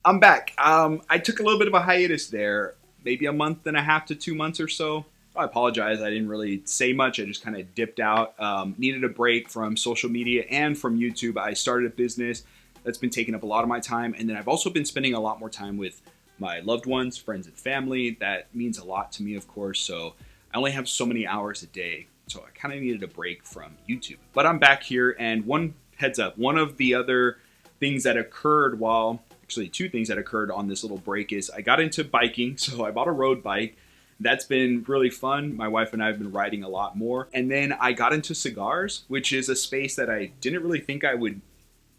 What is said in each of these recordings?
I'm back. I took a little bit of a hiatus there, maybe a month and a half to 2 months or so. I apologize. I didn't really say much. I just kind of dipped out. Needed a break from social media and from YouTube. I started a business that's been taking up a lot of my time. And then I've also been spending a lot more time with my loved ones, friends, and family. That means a lot to me, of course. So I only have so many hours a day. So I kind of needed a break from YouTube. But I'm back here. And one heads up, one of the other things that occurred actually two things that occurred on this little break is I got into biking. So I bought a road bike. That's been really fun. My wife and I have been riding a lot more. And then I got into cigars, which is a space that I didn't really think I would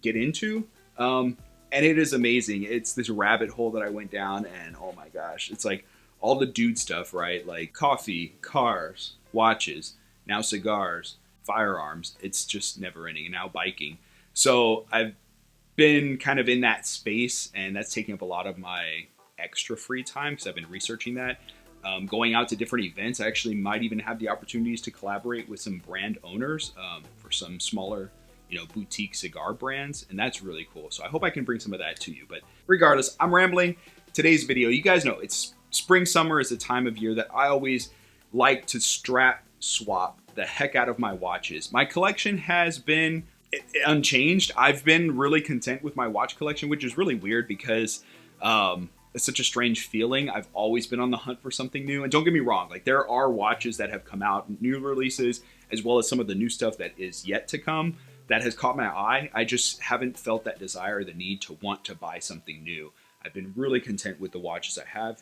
get into. And it is amazing. It's this rabbit hole that I went down, and oh my gosh, it's like all the dude stuff, right? Like coffee, cars, watches, now cigars, firearms. It's just never ending. And now biking. So I've been kind of in that space, and that's taking up a lot of my extra free time because I've been researching that. Going out to different events. I actually might even have the opportunities to collaborate with some brand owners for some smaller, boutique cigar brands, and that's really cool. So I hope I can bring some of that to you. But regardless, I'm rambling. Today's video, you guys know it's spring, summer is the time of year that I always like to strap swap the heck out of my watches. My collection has been unchanged. I've been really content with my watch collection, which is really weird because it's such a strange feeling. I've always been on the hunt for something new. And don't get me wrong, like there are watches that have come out, new releases, as well as some of the new stuff that is yet to come that has caught my eye. I just haven't felt that desire, the need to want to buy something new. I've been really content with the watches I have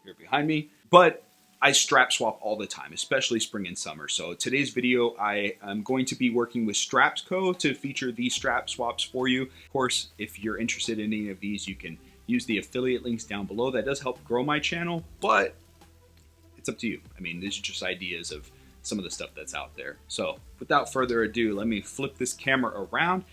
here behind me, but I strap swap all the time, especially spring and summer. So today's video, I am going to be working with Strapsco to feature these strap swaps for you. Of course, if you're interested in any of these, you can use the affiliate links down below. That does help grow my channel, but it's up to you. I mean, these are just ideas of some of the stuff that's out there. So without further ado, let me flip this camera around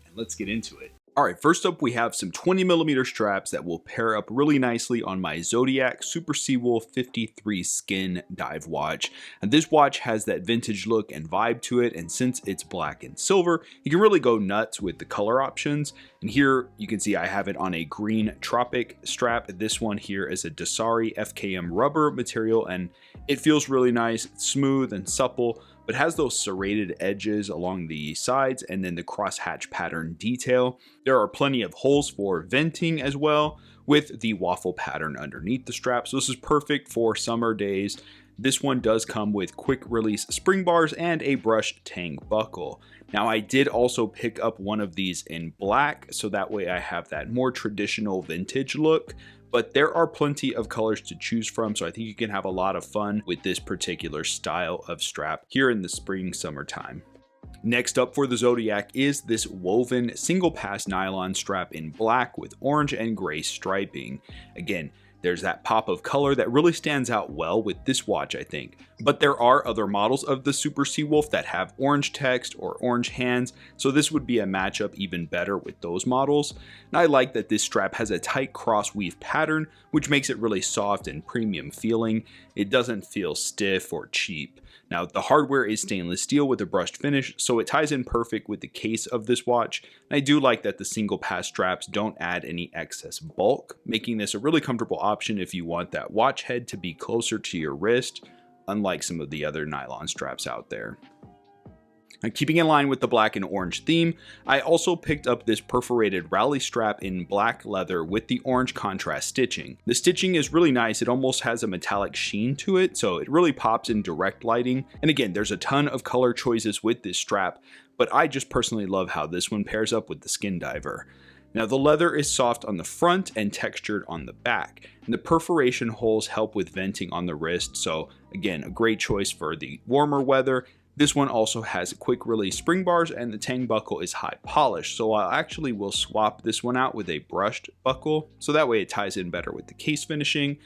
and let's get into it. All right, first up, we have some 20mm straps that will pair up really nicely on my Zodiac Super Sea Wolf 53 skin dive watch. And this watch has that vintage look and vibe to it, and since it's black and silver, you can really go nuts with the color options. And here you can see I have it on a green Tropic strap. This one here is a Dasari FKM rubber material, and it feels really nice. It's smooth and supple, but has those serrated edges along the sides and then the crosshatch pattern detail. There are plenty of holes for venting as well, with the waffle pattern underneath the strap. So this is perfect for summer days. This one does come with quick release spring bars and a brushed tang buckle. Now I did also pick up one of these in black, so that way I have that more traditional vintage look. But there are plenty of colors to choose from, so I think you can have a lot of fun with this particular style of strap here in the spring, summertime. Next up for the Zodiac is this woven single pass nylon strap in black with orange and gray striping. Again, there's that pop of color that really stands out well with this watch, I think. But there are other models of the Super Sea Wolf that have orange text or orange hands, so this would be a matchup even better with those models. And I like that this strap has a tight cross weave pattern, which makes it really soft and premium feeling. It doesn't feel stiff or cheap. Now, the hardware is stainless steel with a brushed finish, so it ties in perfect with the case of this watch. And I do like that the single pass straps don't add any excess bulk, making this a really comfortable option if you want that watch head to be closer to your wrist, unlike some of the other nylon straps out there. And keeping in line with the black and orange theme, I also picked up this perforated rally strap in black leather with the orange contrast stitching. The stitching is really nice. It almost has a metallic sheen to it, so it really pops in direct lighting. And again, there's a ton of color choices with this strap, but I just personally love how this one pairs up with the skin diver. Now the leather is soft on the front and textured on the back, and the perforation holes help with venting on the wrist, so again, a great choice for the warmer weather. This one also has quick release spring bars, and the tang buckle is high polished, so I actually will swap this one out with a brushed buckle, so that way it ties in better with the case finishing.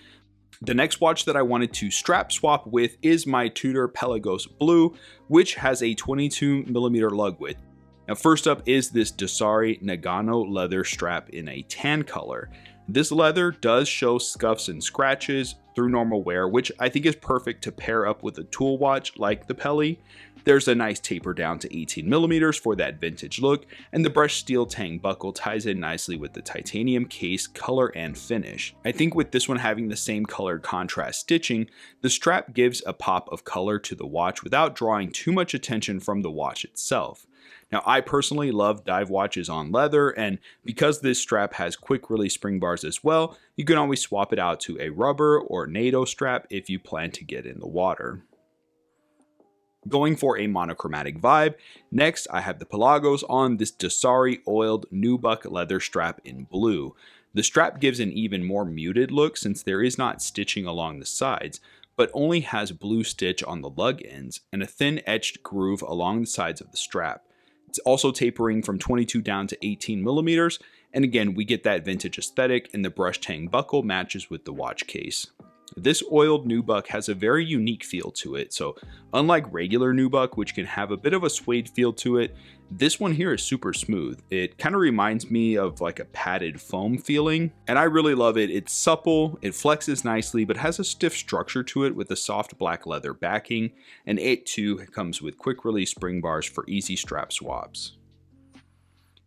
The next watch that I wanted to strap swap with is my Tudor Pelagos Blue, which has a 22mm lug width. Now first up is this Dasari Nagano leather strap in a tan color. This leather does show scuffs and scratches through normal wear, which I think is perfect to pair up with a tool watch like the Pelly. There's a nice taper down to 18 millimeters for that vintage look, and the brushed steel tang buckle ties in nicely with the titanium case color and finish. I think with this one having the same colored contrast stitching, the strap gives a pop of color to the watch without drawing too much attention from the watch itself. Now, I personally love dive watches on leather, and because this strap has quick release spring bars as well, you can always swap it out to a rubber or NATO strap if you plan to get in the water. Going for a monochromatic vibe, next I have the Pelagos on this Dasari oiled nubuck leather strap in blue. The strap gives an even more muted look since there is not stitching along the sides, but only has blue stitch on the lug ends and a thin etched groove along the sides of the strap. It's also tapering from 22 down to 18 millimeters, and again we get that vintage aesthetic, and the brushed tang buckle matches with the watch case. This oiled nubuck has a very unique feel to it, so unlike regular nubuck, which can have a bit of a suede feel to it, this one here is super smooth. It kind of reminds me of like a padded foam feeling, and I really love it. It's supple, it flexes nicely, but has a stiff structure to it with a soft black leather backing, and it too comes with quick release spring bars for easy strap swaps.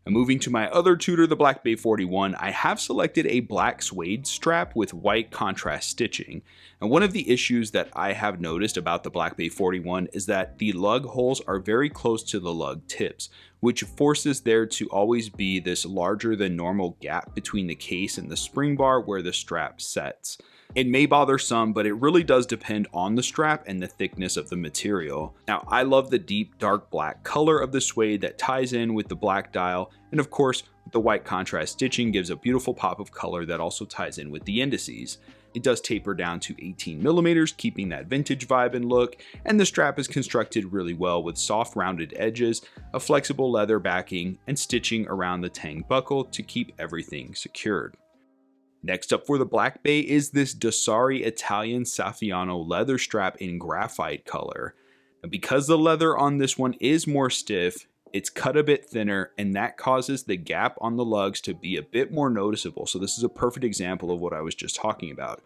And moving to my other Tudor, the Black Bay 41, I have selected a black suede strap with white contrast stitching. And one of the issues that I have noticed about the Black Bay 41 is that the lug holes are very close to the lug tips, which forces there to always be this larger than normal gap between the case and the spring bar where the strap sets. It may bother some, but it really does depend on the strap and the thickness of the material. Now, I love the deep dark black color of the suede that ties in with the black dial, and of course, the white contrast stitching gives a beautiful pop of color that also ties in with the indices. It does taper down to 18 millimeters, keeping that vintage vibe and look, and the strap is constructed really well with soft rounded edges, a flexible leather backing, and stitching around the tang buckle to keep everything secured. Next up for the Black Bay is this Dasari Italian Saffiano leather strap in graphite color. Now, because the leather on this one is more stiff, it's cut a bit thinner, and that causes the gap on the lugs to be a bit more noticeable. So this is a perfect example of what I was just talking about.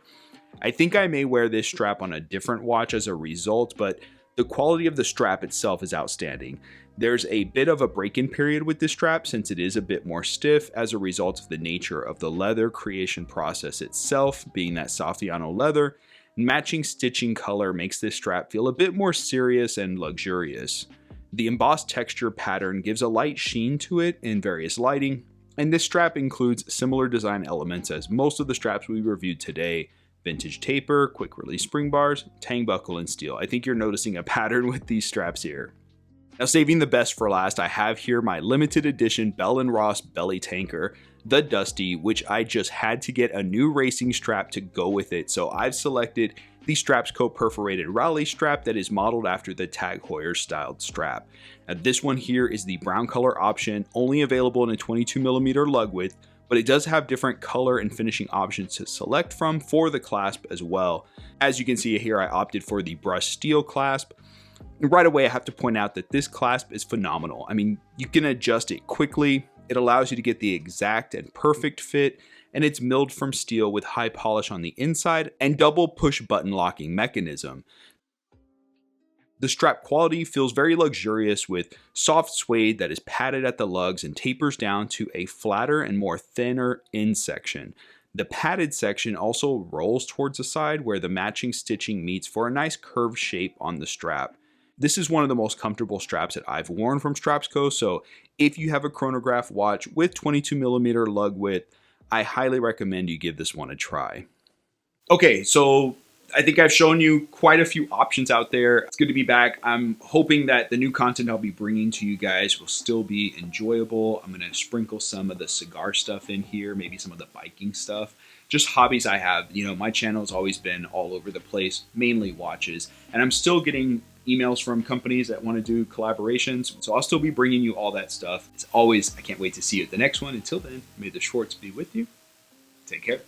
I think I may wear this strap on a different watch as a result, but the quality of the strap itself is outstanding. There's a bit of a break-in period with this strap since it is a bit more stiff as a result of the nature of the leather creation process itself, being that Saffiano leather. Matching stitching color makes this strap feel a bit more serious and luxurious. The embossed texture pattern gives a light sheen to it in various lighting, and this strap includes similar design elements as most of the straps we reviewed today: vintage taper, quick release spring bars, tang buckle, and steel. I think you're noticing a pattern with these straps here. Now, saving the best for last, I have here my limited edition Bell & Ross belly tanker, the Dusty, which I just had to get a new racing strap to go with it, so I've selected the Strapsco perforated raleigh strap that is modeled after the Tag Heuer styled strap. Now, this one here is the brown color option, only available in a 22mm lug width, but it does have different color and finishing options to select from for the clasp as well. As you can see here, I opted for the brushed steel clasp. Right away, I have to point out that this clasp is phenomenal. I mean, you can adjust it quickly. It allows you to get the exact and perfect fit, and it's milled from steel with high polish on the inside and double push button locking mechanism. The strap quality feels very luxurious with soft suede that is padded at the lugs and tapers down to a flatter and more thinner end section. The padded section also rolls towards the side where the matching stitching meets for a nice curved shape on the strap. This is one of the most comfortable straps that I've worn from Strapsco, so if you have a chronograph watch with 22mm lug width, I highly recommend you give this one a try. Okay, so I think I've shown you quite a few options out there. It's good to be back. I'm hoping that the new content I'll be bringing to you guys will still be enjoyable. I'm going to sprinkle some of the cigar stuff in here, maybe some of the biking stuff. Just hobbies I have. You know, my channel has always been all over the place, mainly watches, and I'm still getting emails from companies that want to do collaborations. So I'll still be bringing you all that stuff. As always, I can't wait to see you at the next one. Until then, may the Schwartz be with you. Take care.